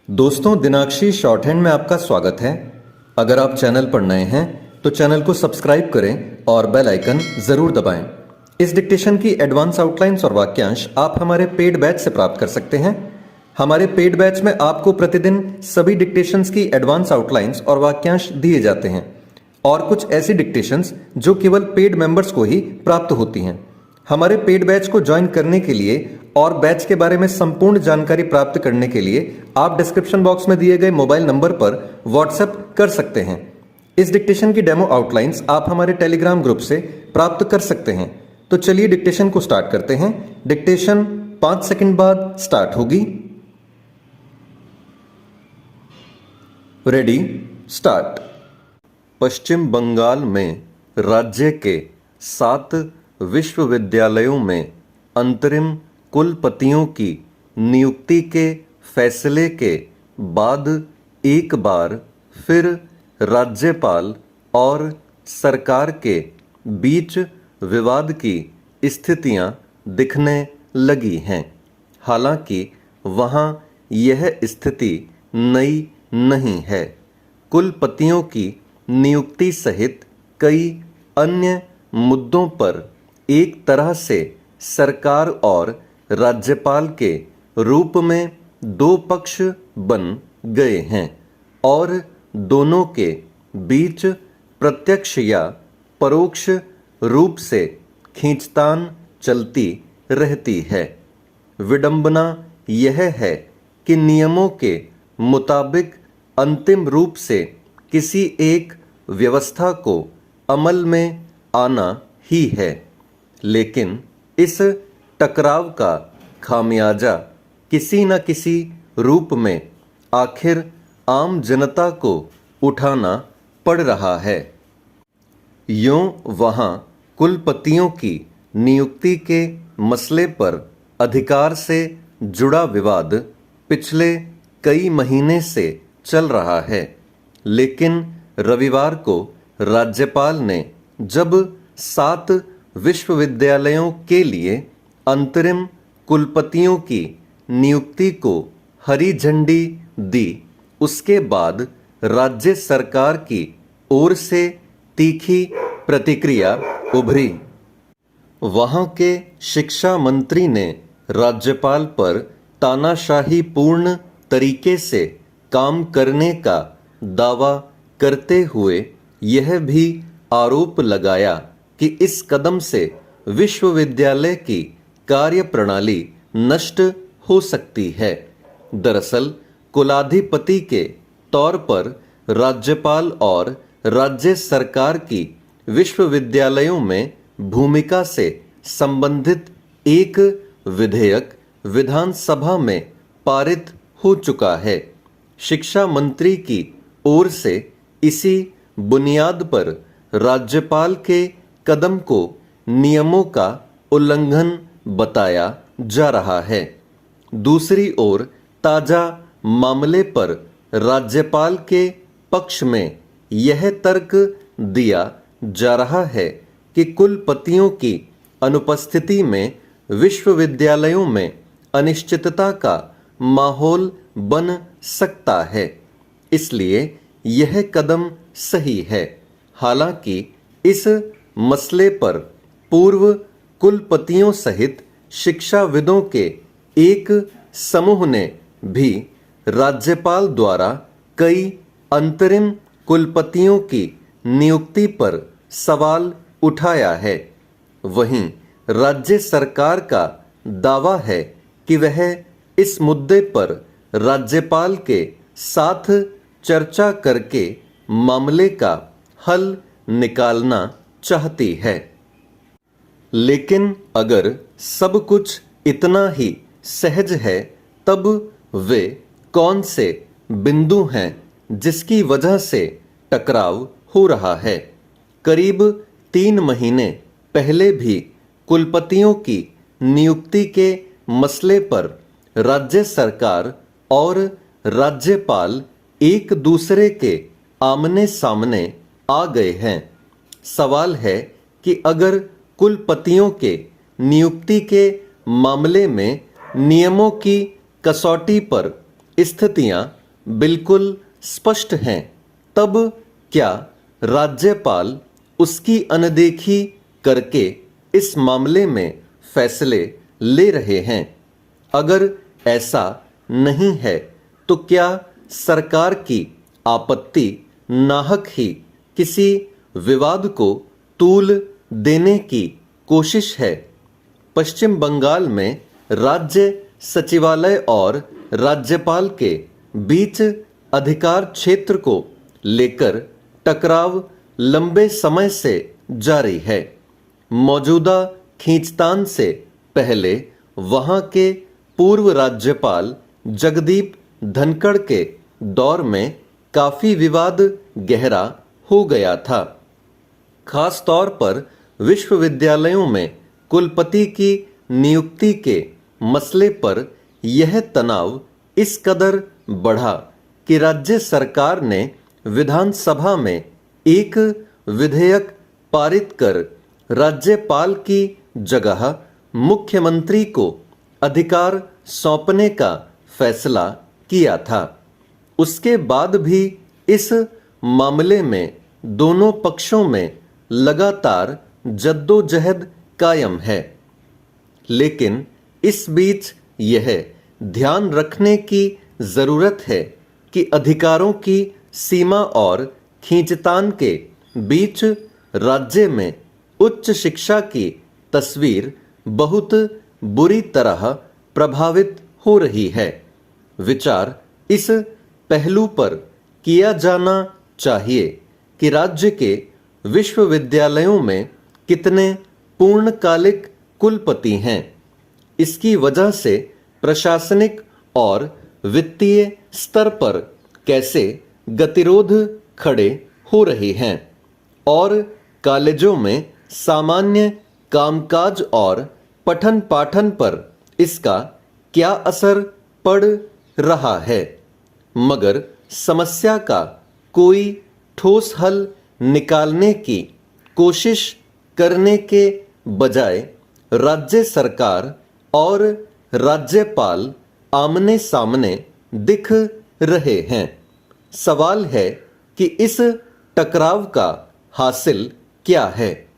दोस्तों, दिनाक्षी short hand में आपका स्वागत है। अगर आप चैनल पर नए हैं तो चैनल को सब्सक्राइब करें और बेल आइकन जरूर दबाएं। इस डिक्टेशन की एडवांस आउटलाइंस और वाक्यांश आप हमारे पेड बैच से प्राप्त कर सकते हैं। हमारे पेड बैच में आपको प्रतिदिन सभी डिक्टेशंस की एडवांस आउटलाइंस और वाक्यांश दिए जाते हैं और कुछ ऐसी डिक्टेशंस जो केवल पेड मेंबर्स को ही प्राप्त होती हैं। हमारे पेड बैच को ज्वाइन करने के लिए और बैच के बारे में संपूर्ण जानकारी प्राप्त करने के लिए आप डिस्क्रिप्शन बॉक्स में दिए गए मोबाइल नंबर पर व्हाट्सएप कर सकते हैं। इस डिक्टेशन की डेमो आउटलाइंस आप हमारे टेलीग्राम ग्रुप से प्राप्त कर सकते हैं। तो चलिए डिक्टेशन को स्टार्ट करते हैं। डिक्टेशन 5 सेकंड बाद स्टार्ट होगी। Ready, start. पश्चिम बंगाल में राज्य के 7 विश्वविद्यालयों में अंतरिम कुलपतियों की नियुक्ति के फैसले के बाद एक बार फिर राज्यपाल और सरकार के बीच विवाद की स्थितियां दिखने लगी हैं। हालांकि वहां यह स्थिति नई नहीं है। कुलपतियों की नियुक्ति सहित कई अन्य मुद्दों पर एक तरह से सरकार और राज्यपाल के रूप में दो पक्ष बन गए हैं और दोनों के बीच प्रत्यक्ष या परोक्ष रूप से खींचतान चलती रहती है। विडंबना यह है कि नियमों के मुताबिक अंतिम रूप से किसी एक व्यवस्था को अमल में आना ही है, लेकिन इस टकराव का खामियाजा किसी न किसी रूप में आखिर आम जनता को उठाना पड़ रहा है। यूं वहां कुलपतियों की नियुक्ति के मसले पर अधिकार से जुड़ा विवाद पिछले कई महीने से चल रहा है, लेकिन रविवार को राज्यपाल ने जब 7 विश्वविद्यालयों के लिए अंतरिम कुलपतियों की नियुक्ति को हरी झंडी दी, उसके बाद राज्य सरकार की ओर से तीखी प्रतिक्रिया उभरी। वहां के शिक्षा मंत्री ने राज्यपाल पर तानाशाही पूर्ण तरीके से काम करने का दावा करते हुए यह भी आरोप लगाया कि इस कदम से विश्वविद्यालय की कार्यप्रणाली नष्ट हो सकती है। दरअसल कुलाधिपति के तौर पर राज्यपाल और राज्य सरकार की विश्वविद्यालयों में भूमिका से संबंधित एक विधेयक विधानसभा में पारित हो चुका है। शिक्षा मंत्री की ओर से इसी बुनियाद पर राज्यपाल के कदम को नियमों का उल्लंघन बताया जा रहा है। दूसरी ओर ताजा मामले पर राज्यपाल के पक्ष में यह तर्क दिया जा रहा है कि कुलपतियों की अनुपस्थिति में विश्वविद्यालयों में अनिश्चितता का माहौल बन सकता है, इसलिए यह कदम सही है। हालांकि इस मसले पर पूर्व कुलपतियों सहित शिक्षाविदों के एक समूह ने भी राज्यपाल द्वारा कई अंतरिम कुलपतियों की नियुक्ति पर सवाल उठाया है। वहीं राज्य सरकार का दावा है कि वह इस मुद्दे पर राज्यपाल के साथ चर्चा करके मामले का हल निकालना चाहती है। लेकिन अगर सब कुछ इतना ही सहज है, तब वे कौन से बिंदु हैं जिसकी वजह से टकराव हो रहा है? करीब 3 महीने पहले भी कुलपतियों की नियुक्ति के मसले पर राज्य सरकार और राज्यपाल एक दूसरे के आमने सामने आ गए हैं। सवाल है कि अगर कुलपतियों के नियुक्ति के मामले में नियमों की कसौटी पर स्थितियां बिल्कुल स्पष्ट हैं, तब क्या राज्यपाल उसकी अनदेखी करके इस मामले में फैसले ले रहे हैं? अगर ऐसा नहीं है तो क्या सरकार की आपत्ति नाहक ही किसी विवाद को तूल देने की कोशिश है? पश्चिम बंगाल में राज्य सचिवालय और राज्यपाल के बीच अधिकार क्षेत्र को लेकर टकराव लंबे समय से जारी है। मौजूदा खींचतान से पहले वहां के पूर्व राज्यपाल जगदीप धनखड़ के दौर में काफी विवाद गहरा हो गया था। खास तौर पर विश्वविद्यालयों में कुलपति की नियुक्ति के मसले पर यह तनाव इस कदर बढ़ा कि राज्य सरकार ने विधानसभा में एक विधेयक पारित कर राज्यपाल की जगह मुख्यमंत्री को अधिकार सौंपने का फैसला किया था। उसके बाद भी इस मामले में दोनों पक्षों में लगातार जद्दोजहद कायम है। लेकिन इस बीच यह ध्यान रखने की जरूरत है कि अधिकारों की सीमा और खींचतान के बीच राज्य में उच्च शिक्षा की तस्वीर बहुत बुरी तरह प्रभावित हो रही है। विचार इस पहलू पर किया जाना चाहिए कि राज्य के विश्वविद्यालयों में कितने पूर्णकालिक कुलपति हैं। इसकी वजह से प्रशासनिक और वित्तीय स्तर पर कैसे गतिरोध खड़े हो रहे हैं और कॉलेजों में सामान्य कामकाज और पठन पाठन पर इसका क्या असर पड़ रहा है। मगर समस्या का कोई ठोस हल निकालने की कोशिश करने के बजाय राज्य सरकार और राज्यपाल आमने सामने दिख रहे हैं। सवाल है कि इस टकराव का हासिल क्या है।